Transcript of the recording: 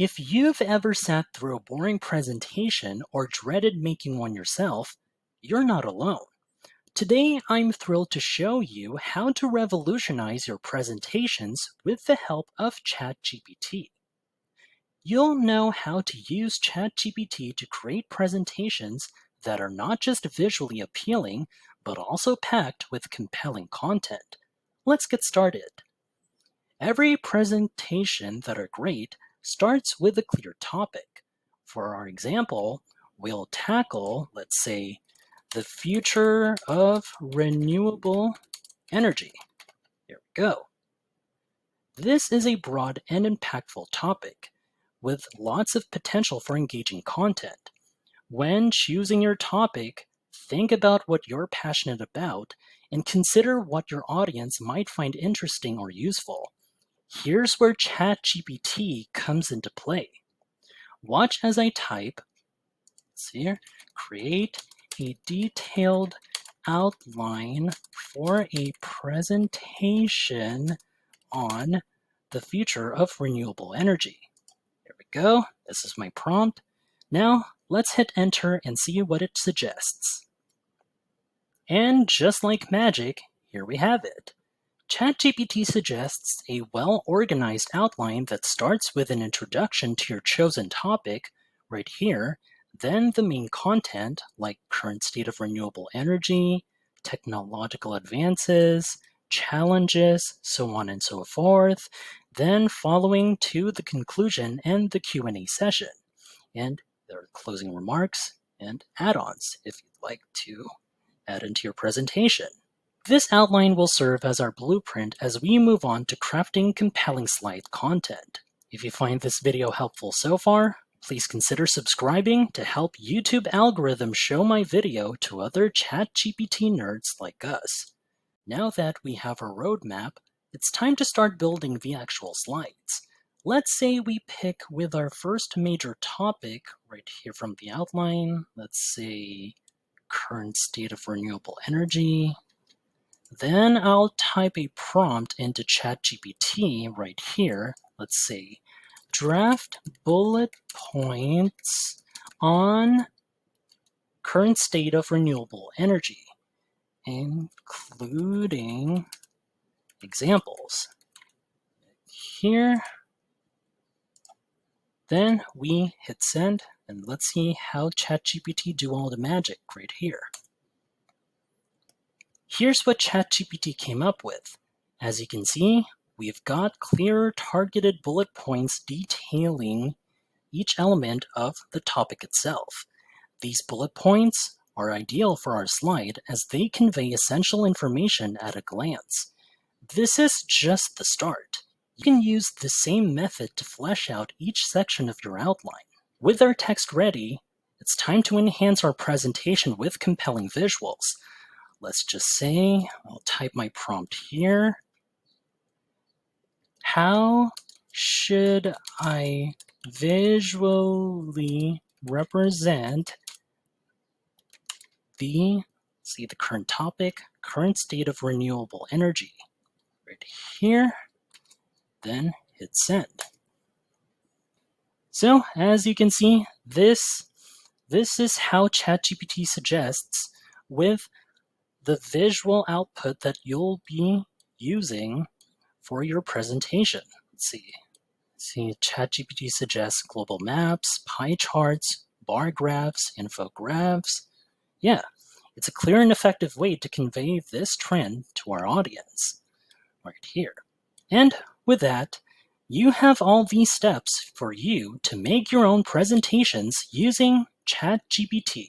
If you've ever sat through a boring presentation or dreaded making one yourself, you're not alone. Today, I'm thrilled to show you how to revolutionize your presentations with the help of ChatGPT. You'll know how to use ChatGPT to create presentations that are not just visually appealing, but also packed with compelling content. Let's get started. Every presentation that are great starts with a clear topic. For our example, we'll tackle, let's say, the future of renewable energy. Here we go. This is a broad and impactful topic with lots of potential for engaging content. When choosing your topic, think about what you're passionate about and consider what your audience might find interesting or useful. Here's where ChatGPT comes into play. Watch as I type, let's see here, create a detailed outline for a presentation on the future of renewable energy. There we go. This is my prompt. Now let's hit enter and see what it suggests. And just like magic, here we have it. ChatGPT suggests a well-organized outline that starts with an introduction to your chosen topic, right here, then the main content, like current state of renewable energy, technological advances, challenges, so on and so forth, then following to the conclusion and the Q&A session. And there are closing remarks and add-ons if you'd like to add into your presentation. This outline will serve as our blueprint as we move on to crafting compelling slide content. If you find this video helpful so far, please consider subscribing to help YouTube algorithms show my video to other ChatGPT nerds like us. Now that we have our roadmap, it's time to start building the actual slides. Let's say we pick with our first major topic right here from the outline. Let's say current state of renewable energy. Then I'll type a prompt into ChatGPT right here. Let's say, draft bullet points on current state of renewable energy, including examples. Here, then we hit send, and let's see how ChatGPT do all the magic right here. Here's what ChatGPT came up with. As you can see, we've got clear targeted bullet points detailing each element of the topic itself. These bullet points are ideal for our slide as they convey essential information at a glance. This is just the start. You can use the same method to flesh out each section of your outline. With our text ready, it's time to enhance our presentation with compelling visuals. Let's just say, I'll type my prompt here. How should I visually represent the current topic, current state of renewable energy? Right here, then hit send. So as you can see, this is how ChatGPT suggests with the visual output that you'll be using for your presentation. Let's see, ChatGPT suggests global maps, pie charts, bar graphs, infographics. Yeah, it's a clear and effective way to convey this trend to our audience right here. And with that, you have all these steps for you to make your own presentations using ChatGPT.